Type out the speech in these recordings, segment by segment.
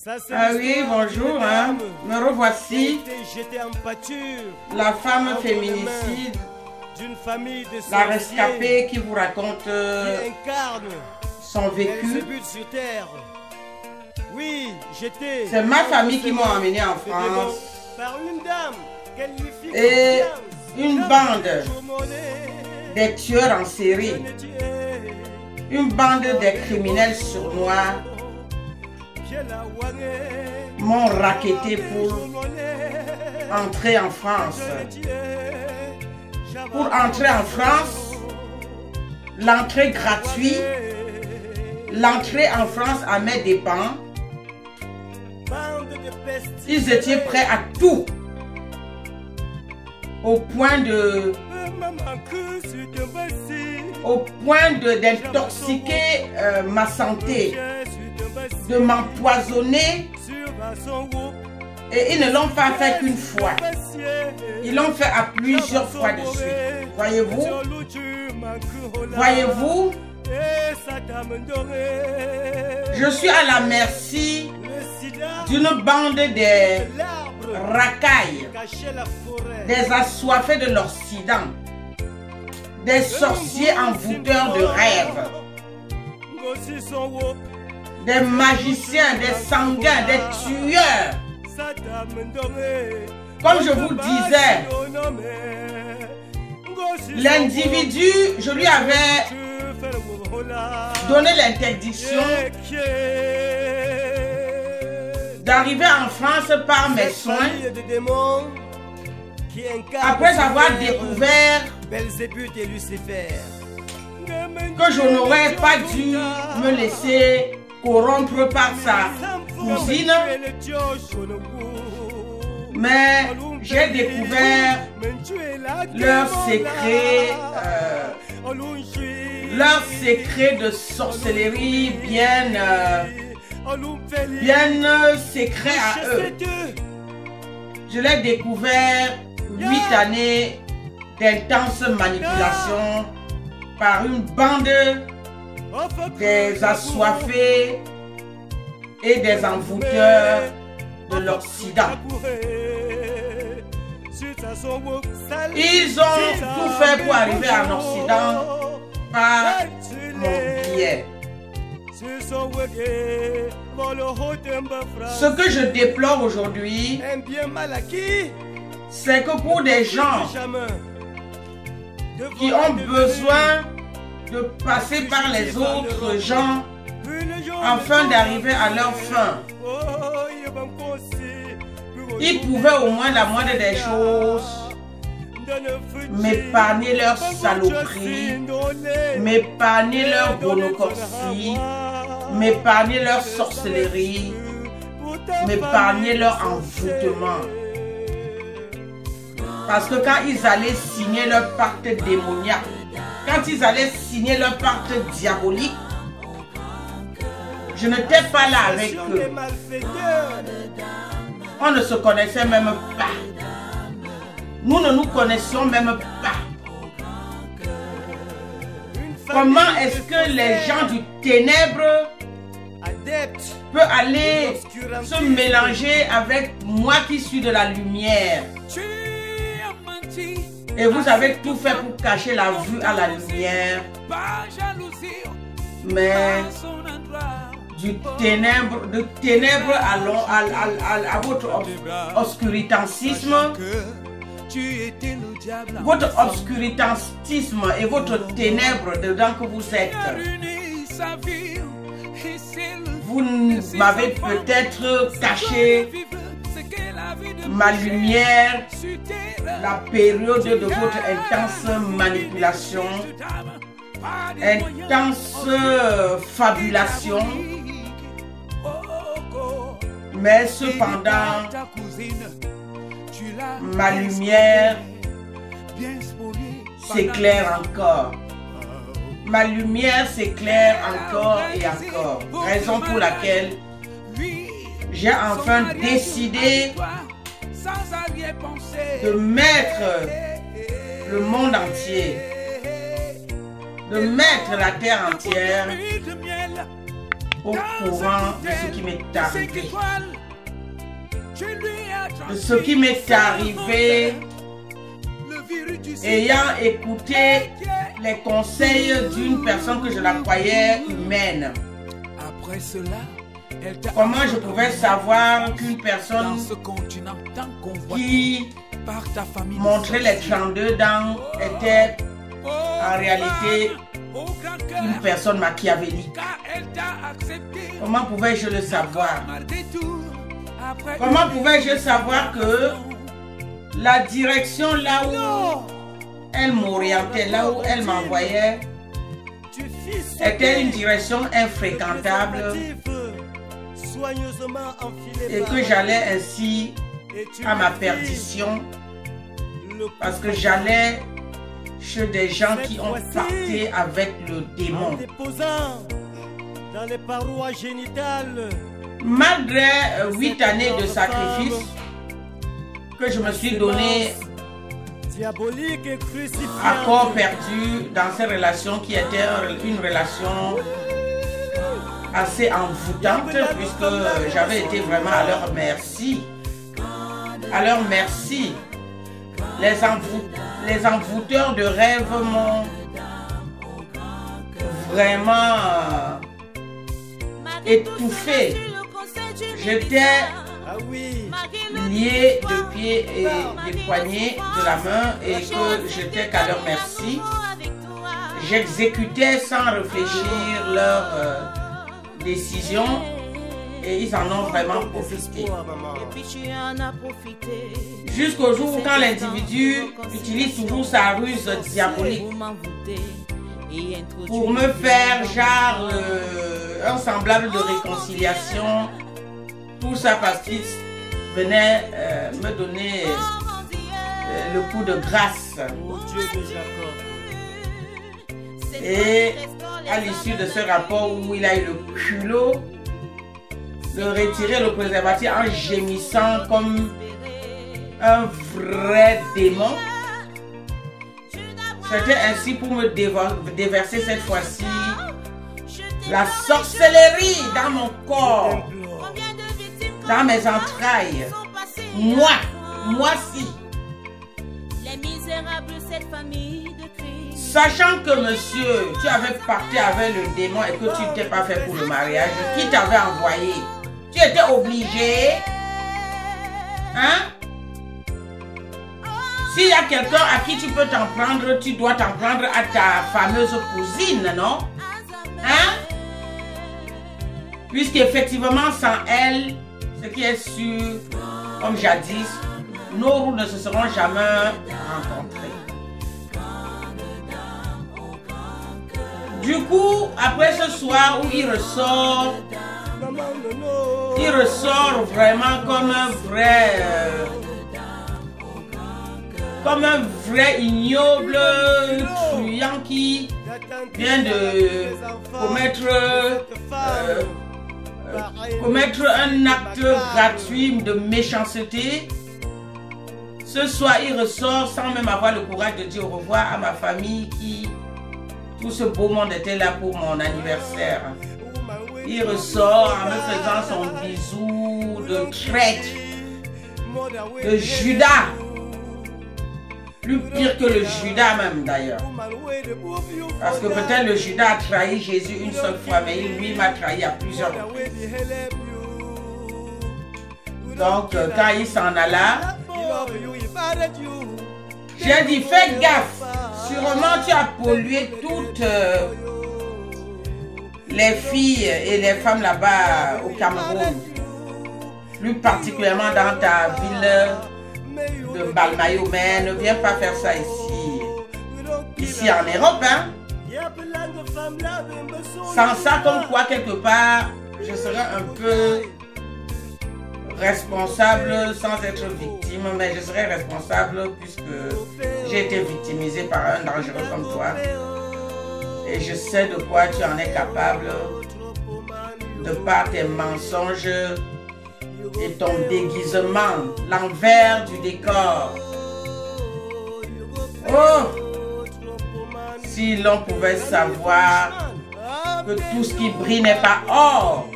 Ah oui, bonjour, hein. Me revoici. La femme féminicide, la rescapée qui vous raconte son vécu. C'est ma famille qui m'a emmené en France. Et une bande des tueurs en série, une bande des criminels sournois m'ont racketté pour entrer en France. Pour entrer en France, l'entrée gratuite, l'entrée en France à mes dépens, ils étaient prêts à tout, au point d'intoxiquer ma santé, de m'empoisonner. Et ils ne l'ont pas fait qu'une fois, ils l'ont fait à plusieurs fois de suite. Voyez-vous, voyez-vous, je suis à la merci d'une bande des racailles, des assoiffés de l'Occident, des sorciers envoûteurs de rêves, des magiciens, des sanguins, des tueurs. Comme je vous disais, l'individu, je lui avais donné l'interdiction d'arriver en France par mes soins, après avoir découvert que je n'aurais pas dû me laisser corrompre par sa cousine, mais j'ai découvert leur secret de sorcellerie bien secret à eux. Je l'ai découvert 8 années d'intenses manipulations par une bande des assoiffés et des envoûteurs de l'Occident. Ils ont tout fait pour arriver en Occident par mon biais. Ce que je déplore aujourd'hui, c'est que pour des gens qui ont besoin de passer par les autres gens afin d'arriver à leur fin, ils pouvaient au moins la moindre des choses m'épargner leur saloperie, m'épargner leur gonocorcie, m'épargner leur sorcellerie, m'épargner leur envoûtement. Parce que quand ils allaient signer leur pacte démoniaque, quand ils allaient signer leur pacte diabolique, je n'étais pas là avec eux. On ne se connaissait même pas. Nous ne nous connaissions même pas. Comment est-ce que les gens du ténèbre peuvent aller se mélanger avec moi qui suis de la lumière? Et vous avez tout fait pour cacher la vue à la lumière. Mais de ténèbres à votre obscurantisme, votre obscurantisme et votre ténèbre dedans que vous êtes. Vous m'avez peut-être caché ma lumière, la période de votre intense manipulation, intense fabulation. Mais cependant, ma lumière s'éclaire encore. Ma lumière s'éclaire encore et encore. Raison pour laquelle j'ai enfin décidé de mettre le monde entier, de mettre la terre entière au courant de ce qui m'est arrivé. De ce qui m'est arrivé, ayant écouté les conseils d'une personne que je la croyais humaine. Après cela, comment je pouvais savoir qu'une personne qui montrait les 32 dents était en réalité une personne machiavélique? Comment pouvais-je le savoir? Comment pouvais-je savoir que la direction là où elle m'orientait, là où elle m'envoyait, était une direction infréquentable et que j'allais ainsi à ma perdition parce que j'allais chez des gens qui ont pacté avec le démon. Malgré 8 années de sacrifice que je me suis donné à corps perdu dans ces relations qui étaient une relation assez envoûtante puisque j'avais été vraiment à leur merci. À leur merci. Les envoûteurs de rêves m'ont vraiment étouffé. J'étais lié de pieds et des poignets de la main et que j'étais qu'à leur merci. J'exécutais sans réfléchir leurs décisions et ils en ont vraiment profité. Jusqu'au jour où quand l'individu utilise toujours sa ruse diabolique pour me faire genre un semblable de réconciliation. Tout ça parce qu'il venait me donner le coup de grâce. Et à l'issue de ce rapport où il a eu le culot de retirer le préservatif en gémissant comme un vrai démon, c'était ainsi pour me déverser cette fois-ci la sorcellerie dans mon corps, dans mes entrailles. Moi-ci. Sachant que monsieur, tu avais pacté avec le démon et que tu n'étais pas fait pour le mariage, qui t'avait envoyé? Tu étais obligé. Hein? S'il y a quelqu'un à qui tu peux t'en prendre, tu dois t'en prendre à ta fameuse cousine, non? Hein? Puisqu'effectivement, sans elle, ce qui est sûr, comme jadis, nos routes ne se seront jamais rencontrées. Du coup, après ce soir où il ressort vraiment comme un vrai ignoble truand qui vient de commettre un acte gratuit de méchanceté. Ce soir, il ressort sans même avoir le courage de dire au revoir à ma famille qui, tout ce beau monde était là pour mon anniversaire. Il ressort en me faisant son bisou de traître, de Judas. Plus pire que le Judas même d'ailleurs. Parce que peut-être le Judas a trahi Jésus une seule fois, mais lui m'a trahi à plusieurs reprises. Donc quand il s'en alla, j'ai dit fais gaffe. Sûrement tu as pollué toutes les filles et les femmes là-bas au Cameroun. Plus particulièrement dans ta ville de Balmayo, mais ne viens pas faire ça ici en Europe, hein. Sans ça, comme quoi quelque part, je serais un peu responsable sans être victime, mais je serais responsable puisque j'ai été victimisé par un dangereux comme toi. Et je sais de quoi tu en es capable, de par tes mensonges et ton déguisement, l'envers du décor. Oh! Si l'on pouvait savoir que tout ce qui brille n'est pas or.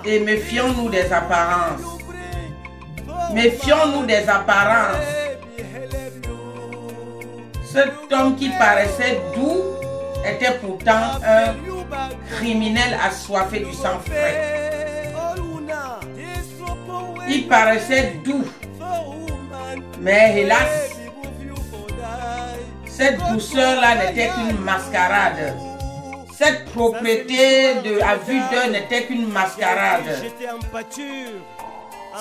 Et méfions-nous des apparences. Méfions-nous des apparences. Cet homme qui paraissait doux était pourtant un criminel assoiffé du sang frais. Il paraissait doux, mais hélas, cette douceur-là n'était qu'une mascarade. Cette propreté à vue d'œil n'était qu'une mascarade.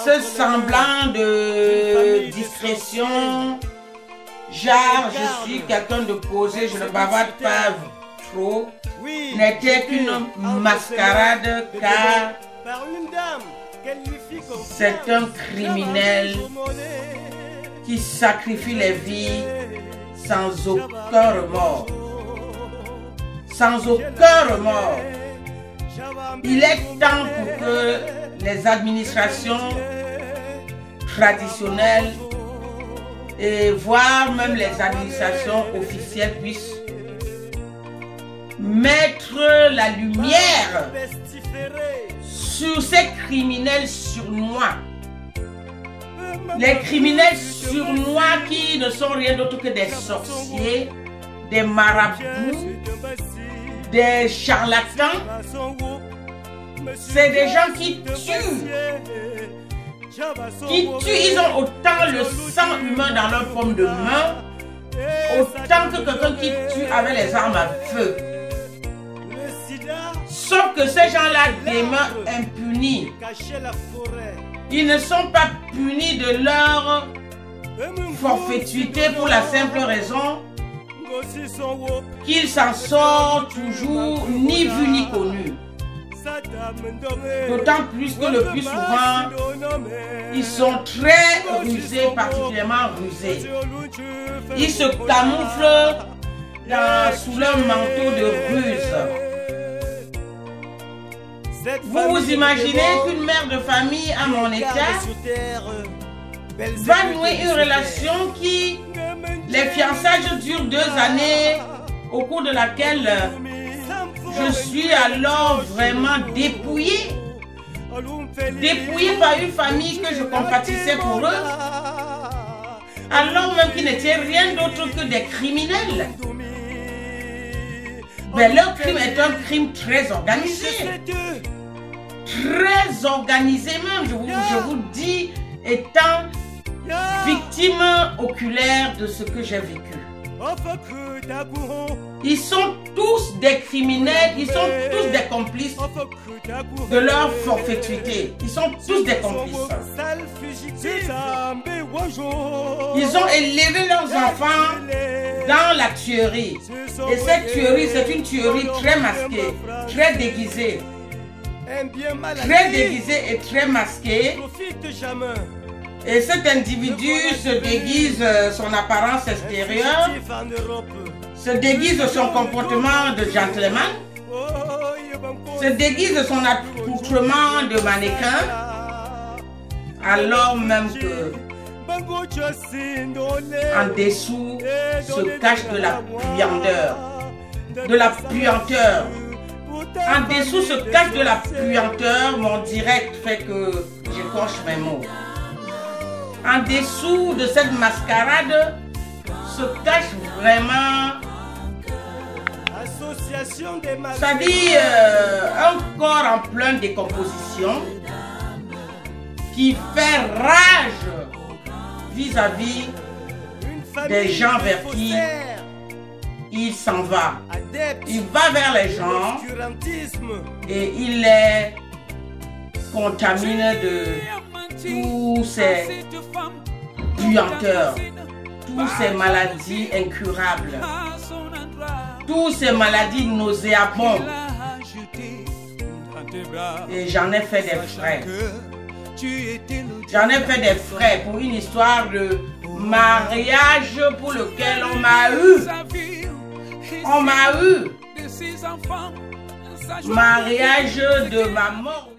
Ce semblant de discrétion, genre je suis quelqu'un de posé, je ne bavarde pas trop, n'était qu'une mascarade car c'est un criminel qui sacrifie les vies sans aucun remords. Sans aucun remords. Il est temps pour que les administrations traditionnelles et voire même les administrations officielles puissent mettre la lumière sur ces criminels surnois. Les criminels surnois qui ne sont rien d'autre que des sorciers, des marabouts, des charlatans. C'est des gens qui tuent. Ils ont autant le sang humain dans leur paume de main, autant que quelqu'un qui tue avec les armes à feu. Sauf que ces gens-là demeurent impunis. Ils ne sont pas punis de leur forfaituité pour la simple raison qu'ils s'en sortent toujours ni vu ni connu. D'autant plus que le plus souvent, ils sont très rusés, particulièrement rusés. Ils se camouflent sous leur manteau de ruse. Vous vous imaginez qu'une mère de famille à mon état va nouer une relation qui, les fiançailles durent 2 années, au cours de laquelle je suis alors vraiment dépouillée. Dépouillée par une famille que je compatissais pour eux, alors même qu'ils n'étaient rien d'autre que des criminels. Mais leur crime est un crime très organisé. Très organisé même, je vous dis, étant victime oculaire de ce que j'ai vécu. Ils sont tous des criminels, ils sont tous des complices de leur forfaituité. Ils sont tous des complices. Ils ont élevé leurs enfants dans la tuerie. Et cette tuerie, c'est une tuerie très masquée, très déguisée. Très déguisée et très masquée. Et cet individu se déguise son apparence extérieure, se déguise son comportement de gentleman, se déguise son accoutrement de mannequin, alors même que en dessous se cache de la puanteur. De la puanteur. En dessous se cache de la puanteur. Mon direct fait que j'écorche mes mots. En dessous de cette mascarade se cache vraiment, c'est-à-dire un corps en pleine décomposition qui fait rage vis-à-vis des gens vers qui il s'en va. Il va vers les gens et il les contamine de tous ces puanteurs, toutes ces maladies incurables, toutes ces maladies nauséabondes. Et j'en ai fait des frais. J'en ai fait des frais pour une histoire de mariage pour lequel on m'a eu. On m'a eu. Mariage de ma mort.